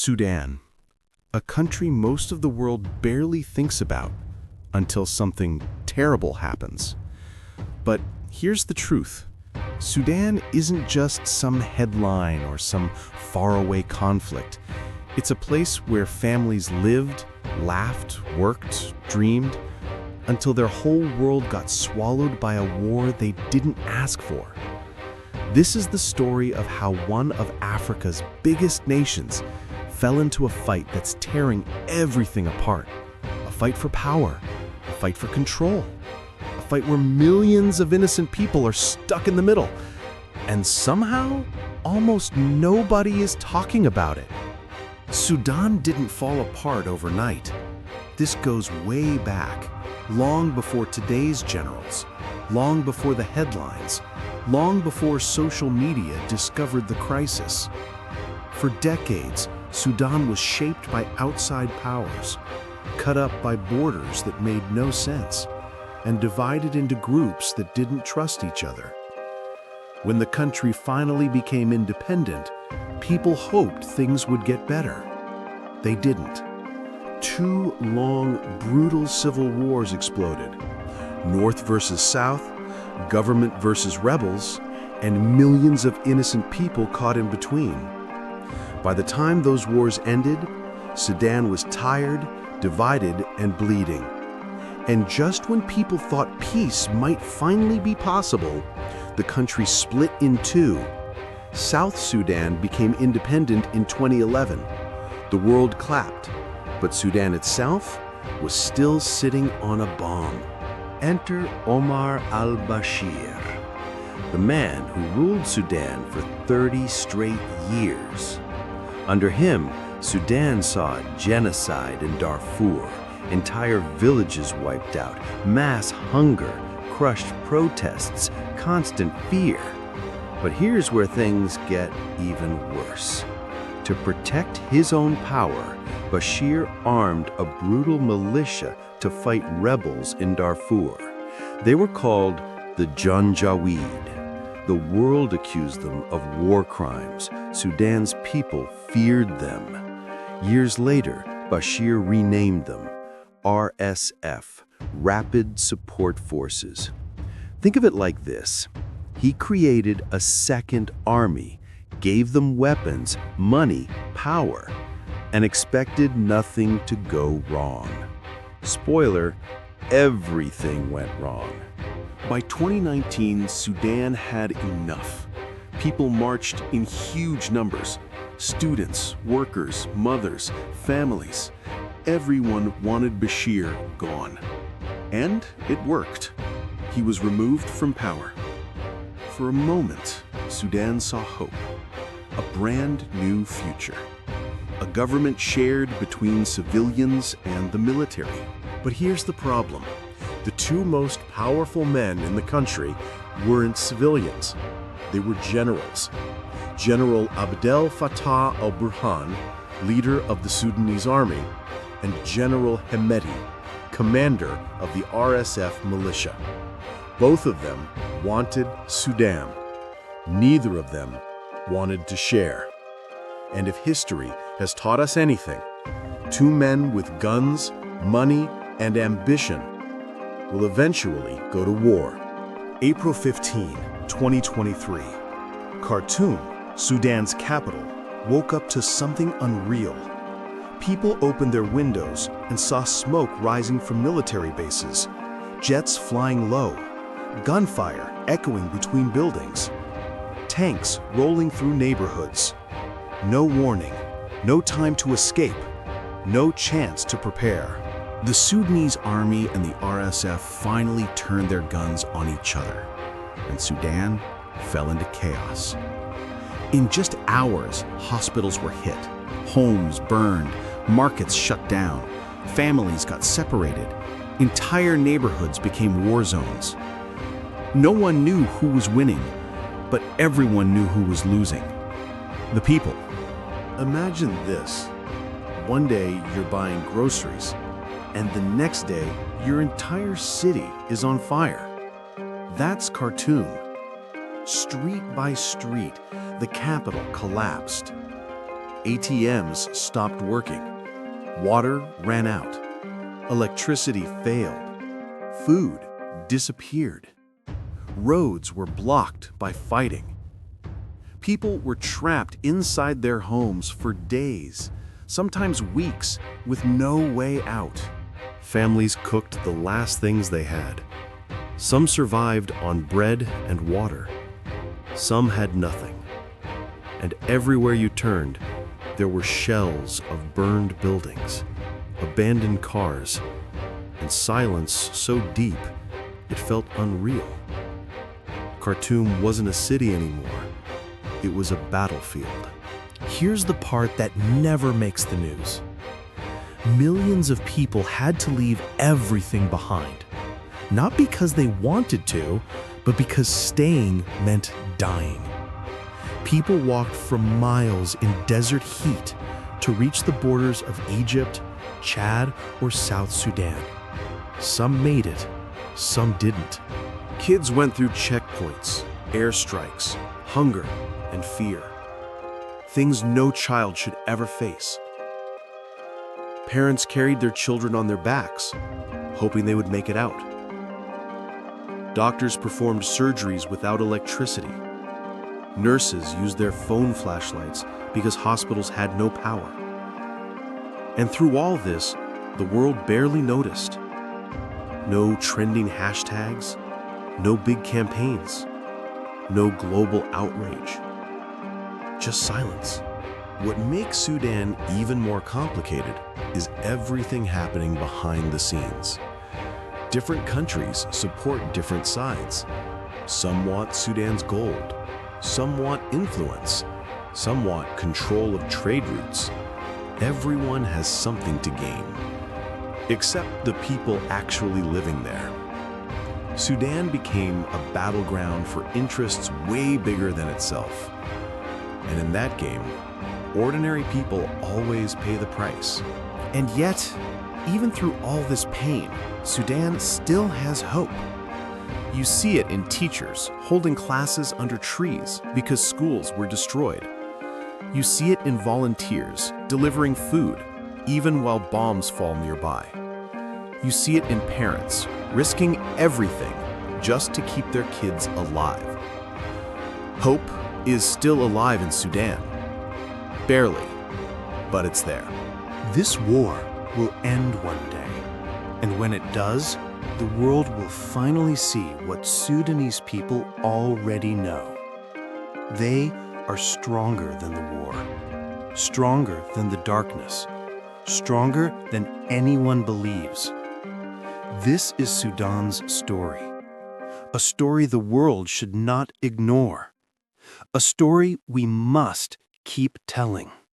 Sudan, a country most of the world barely thinks about until something terrible happens. But here's the truth. Sudan isn't just some headline or some faraway conflict. It's a place where families lived, laughed, worked, dreamed, until their whole world got swallowed by a war they didn't ask for. This is the story of how one of Africa's biggest nations fell into a fight that's tearing everything apart. A fight for power, a fight for control, a fight where millions of innocent people are stuck in the middle. And somehow, almost nobody is talking about it. Sudan didn't fall apart overnight. This goes way back, long before today's generals, long before the headlines, long before social media discovered the crisis. For decades, Sudan was shaped by outside powers, cut up by borders that made no sense, and divided into groups that didn't trust each other. When the country finally became independent, people hoped things would get better. They didn't. Two long, brutal civil wars exploded. North versus South, government versus rebels, and millions of innocent people caught in between. By the time those wars ended, Sudan was tired, divided, and bleeding. And just when people thought peace might finally be possible, the country split in two. South Sudan became independent in 2011. The world clapped, but Sudan itself was still sitting on a bomb. Enter Omar al-Bashir, the man who ruled Sudan for 30 straight years. Under him, Sudan saw genocide in Darfur, entire villages wiped out, mass hunger, crushed protests, constant fear. But here's where things get even worse. To protect his own power, Bashir armed a brutal militia to fight rebels in Darfur. They were called the Janjaweed. The world accused them of war crimes. Sudan's people feared them. Years later, Bashir renamed them RSF, Rapid Support Forces. Think of it like this. He created a second army, gave them weapons, money, power, and expected nothing to go wrong. Spoiler, everything went wrong. By 2019, Sudan had enough. People marched in huge numbers. Students, workers, mothers, families. Everyone wanted Bashir gone. And it worked. He was removed from power. For a moment, Sudan saw hope. A brand new future. A government shared between civilians and the military. But here's the problem. The two most powerful men in the country weren't civilians. They were generals. General Abdel Fattah al-Burhan, leader of the Sudanese army, and General Hemeti, commander of the RSF militia. Both of them wanted Sudan. Neither of them wanted to share. And if history has taught us anything, two men with guns, money, and ambition will eventually go to war. April 15, 2023. Khartoum, Sudan's capital, woke up to something unreal. People opened their windows and saw smoke rising from military bases, jets flying low, gunfire echoing between buildings, tanks rolling through neighborhoods. No warning, no time to escape, no chance to prepare. The Sudanese army and the RSF finally turned their guns on each other, and Sudan fell into chaos. In just hours, hospitals were hit, homes burned, markets shut down, families got separated, entire neighborhoods became war zones. No one knew who was winning, but everyone knew who was losing. The people. Imagine this. One day you're buying groceries, and the next day your entire city is on fire. That's Khartoum. Street by street, the capital collapsed. ATMs stopped working. Water ran out. Electricity failed. Food disappeared. Roads were blocked by fighting. People were trapped inside their homes for days, sometimes weeks, with no way out. Families cooked the last things they had. Some survived on bread and water. Some had nothing. And everywhere you turned, there were shells of burned buildings, abandoned cars, and silence so deep it felt unreal. Khartoum wasn't a city anymore. It was a battlefield. Here's the part that never makes the news. Millions of people had to leave everything behind. Not because they wanted to, but because staying meant dying. People walked for miles in desert heat to reach the borders of Egypt, Chad, or South Sudan. Some made it, some didn't. Kids went through checkpoints, airstrikes, hunger, and fear. Things no child should ever face. Parents carried their children on their backs, hoping they would make it out. Doctors performed surgeries without electricity. Nurses used their phone flashlights because hospitals had no power. And through all this, the world barely noticed. No trending hashtags, no big campaigns, no global outrage. Just silence. What makes Sudan even more complicated is everything happening behind the scenes. Different countries support different sides. Some want Sudan's gold. Some want influence. Some want control of trade routes. Everyone has something to gain, except the people actually living there. Sudan became a battleground for interests way bigger than itself. And in that game, ordinary people always pay the price. And yet, even through all this pain, Sudan still has hope. You see it in teachers holding classes under trees because schools were destroyed. You see it in volunteers delivering food, even while bombs fall nearby. You see it in parents risking everything just to keep their kids alive. Hope is still alive in Sudan. Barely, but it's there. This war will end one day, and when it does, the world will finally see what Sudanese people already know. They are stronger than the war, stronger than the darkness, stronger than anyone believes. This is Sudan's story, a story the world should not ignore, a story we must keep telling.